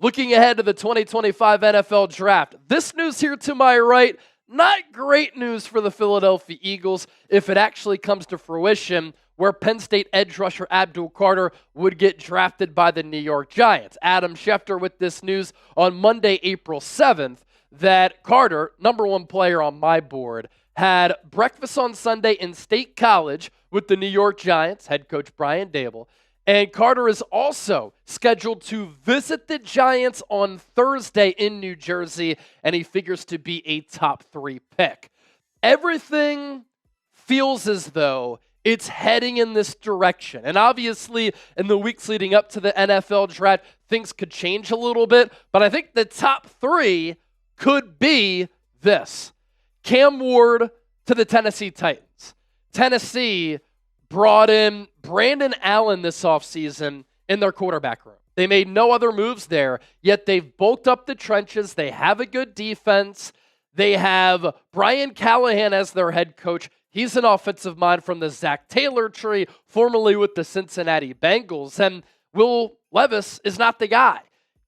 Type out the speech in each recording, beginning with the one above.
Looking ahead to the 2025 NFL Draft, this news here to my right, not great news for the Philadelphia Eagles if it actually comes to fruition, where Penn State edge rusher Abdul Carter would get drafted by the New York Giants. Adam Schefter with this news on Monday, April 7th, that Carter, number one player on my board, had breakfast on Sunday in State College with the New York Giants, head coach Brian Daboll, and Carter is also scheduled to visit the Giants on Thursday in New Jersey, and he figures to be a top 3 pick. Everything feels as though it's heading in this direction. And obviously, in the weeks leading up to the NFL Draft, things could change a little bit, but I think the top 3 could be this. Cam Ward to the Tennessee Titans. Tennessee brought in Brandon Allen this offseason in their quarterback room. They made no other moves there, yet they've bulked up the trenches. They have a good defense. They have Brian Callahan as their head coach. He's an offensive mind from the Zach Taylor tree, formerly with the Cincinnati Bengals. And Will Levis is not the guy.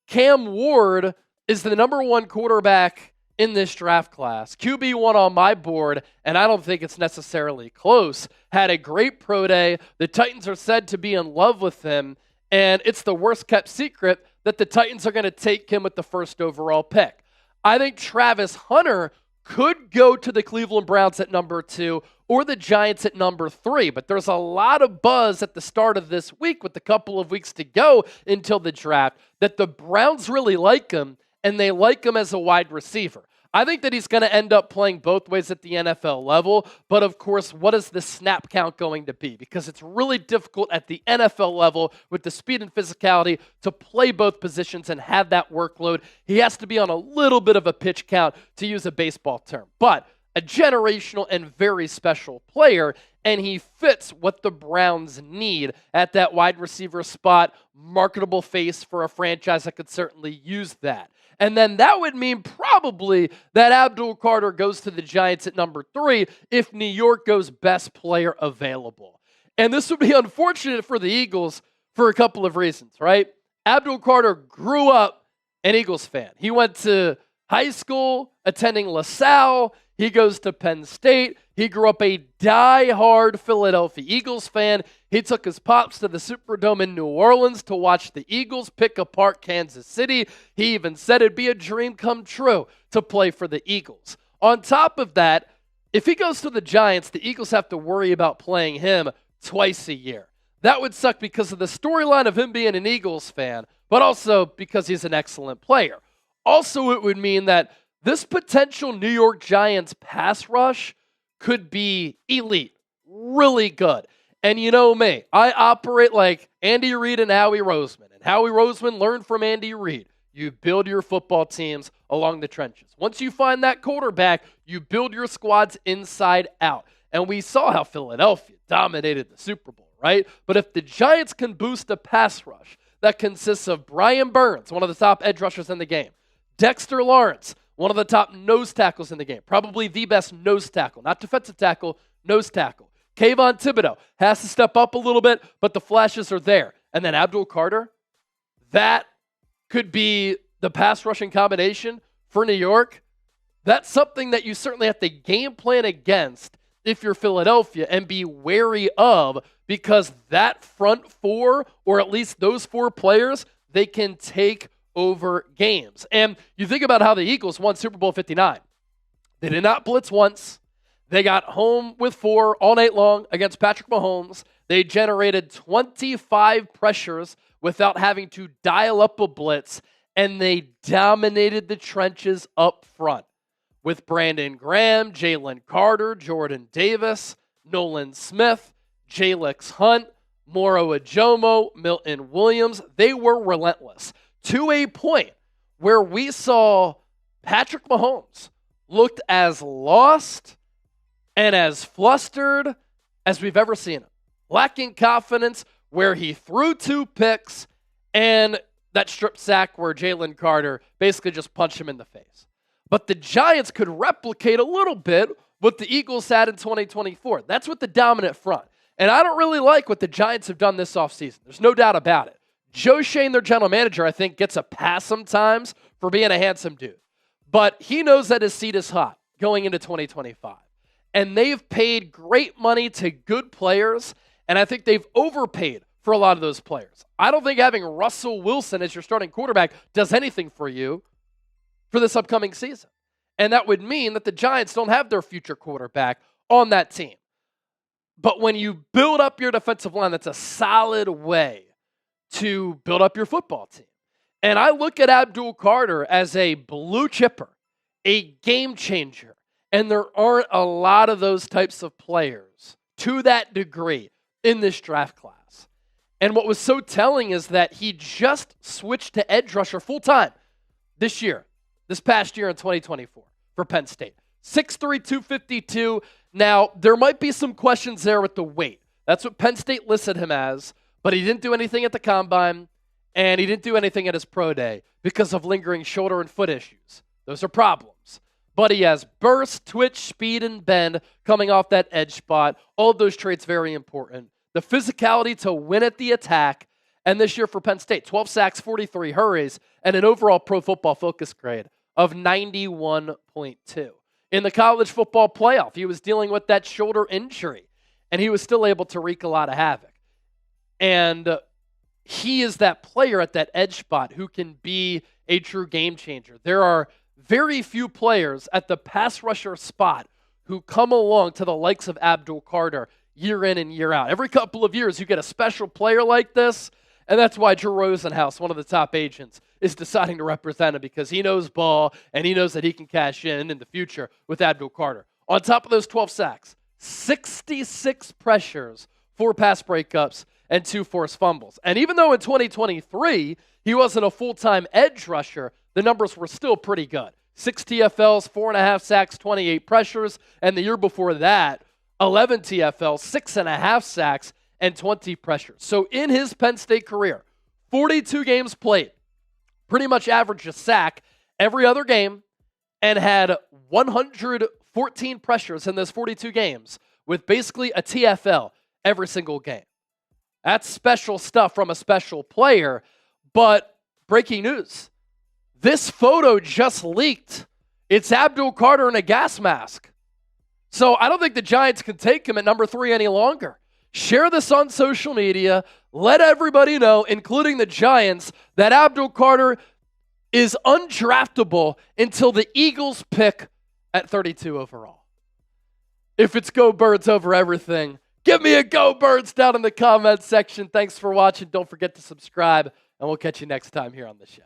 Cam Ward is the number 1 quarterback in this draft class. QB1 on my board, and I don't think it's necessarily close. Had a great pro day. The Titans are said to be in love with him, and it's the worst kept secret that the Titans are going to take him with the first overall pick. I think Travis Hunter could go to the Cleveland Browns at number 2 or the Giants at number 3, but there's a lot of buzz at the start of this week with a couple of weeks to go until the draft that the Browns really like him, and they like him as a wide receiver. I think that he's going to end up playing both ways at the NFL level, but of course, what is the snap count going to be? Because it's really difficult at the NFL level with the speed and physicality to play both positions and have that workload. He has to be on a little bit of a pitch count, to use a baseball term, but a generational and very special player, and he fits what the Browns need at that wide receiver spot, marketable face for a franchise that could certainly use that. And then that would mean probably that Abdul Carter goes to the Giants at number 3 if New York goes best player available. And this would be unfortunate for the Eagles for a couple of reasons, right? Abdul Carter grew up an Eagles fan. He went to high school attending LaSalle. He goes to Penn State. He grew up a die-hard Philadelphia Eagles fan. He took his pops to the Superdome in New Orleans to watch the Eagles pick apart Kansas City. He even said it'd be a dream come true to play for the Eagles. On top of that, if he goes to the Giants, the Eagles have to worry about playing him twice a year. That would suck because of the storyline of him being an Eagles fan, but also because he's an excellent player. Also, it would mean that this potential New York Giants pass rush could be elite, really good. And you know me, I operate like Andy Reid and Howie Roseman. And Howie Roseman learned from Andy Reid. You build your football teams along the trenches. Once you find that quarterback, you build your squads inside out. And we saw how Philadelphia dominated the Super Bowl, right? But if the Giants can boost a pass rush that consists of Brian Burns, one of the top edge rushers in the game, Dexter Lawrence, one of the top nose tackles in the game, probably the best nose tackle, not defensive tackle, nose tackle. Kayvon Thibodeau has to step up a little bit, but the flashes are there. And then Abdul Carter, that could be the pass rushing combination for New York. That's something that you certainly have to game plan against if you're Philadelphia and be wary of, because that front 4, or at least those 4 players, they can take over games. And you think about how the Eagles won Super Bowl 59. They did not blitz once. They got home with 4 all night long against Patrick Mahomes. They generated 25 pressures without having to dial up a blitz, and they dominated the trenches up front with Brandon Graham, Jalen Carter, Jordan Davis, Nolan Smith, Jalex Hunt, Moro Ajomo, Milton Williams. They were relentless, to a point where we saw Patrick Mahomes looked as lost and as flustered as we've ever seen him. Lacking confidence, where he threw 2 picks and that strip sack where Jalen Carter basically just punched him in the face. But the Giants could replicate a little bit what the Eagles had in 2024. That's with the dominant front. And I don't really like what the Giants have done this offseason. There's no doubt about it. Joe Shane, their general manager, I think gets a pass sometimes for being a handsome dude. But he knows that his seat is hot going into 2025. And they've paid great money to good players, and I think they've overpaid for a lot of those players. I don't think having Russell Wilson as your starting quarterback does anything for you for this upcoming season. And that would mean that the Giants don't have their future quarterback on that team. But when you build up your defensive line, that's a solid way to build up your football team. And I look at Abdul Carter as a blue chipper, a game changer. And there aren't a lot of those types of players to that degree in this draft class. And what was so telling is that he just switched to edge rusher full-time this past year in 2024 for Penn State. 6'3", 252. Now, there might be some questions there with the weight. That's what Penn State listed him as, but he didn't do anything at the combine, and he didn't do anything at his pro day because of lingering shoulder and foot issues. Those are problems. But he has burst, twitch, speed, and bend coming off that edge spot. All of those traits very important. The physicality to win at the attack. And this year for Penn State, 12 sacks, 43 hurries, and an overall Pro Football Focus grade of 91.2. In the college football playoff, he was dealing with that shoulder injury, and he was still able to wreak a lot of havoc. And he is that player at that edge spot who can be a true game changer. There are very few players at the pass rusher spot who come along to the likes of Abdul Carter year in and year out. Every couple of years, you get a special player like this, and that's why Drew Rosenhaus, one of the top agents, is deciding to represent him because he knows ball and he knows that he can cash in the future with Abdul Carter. On top of those 12 sacks, 66 pressures, 4 pass breakups, and 2 forced fumbles. And even though in 2023, he wasn't a full-time edge rusher, the numbers were still pretty good. 6 TFLs, 4.5 sacks, 28 pressures, and the year before that, 11 TFLs, 6.5 sacks, and 20 pressures. So in his Penn State career, 42 games played, pretty much averaged a sack every other game, and had 114 pressures in those 42 games with basically a TFL every single game. That's special stuff from a special player, but breaking news. This photo just leaked. It's Abdul Carter in a gas mask. So I don't think the Giants can take him at number 3 any longer. Share this on social media. Let everybody know, including the Giants, that Abdul Carter is undraftable until the Eagles pick at 32 overall. If it's Go Birds over everything, give me a Go Birds down in the comments section. Thanks for watching. Don't forget to subscribe, and we'll catch you next time here on the show.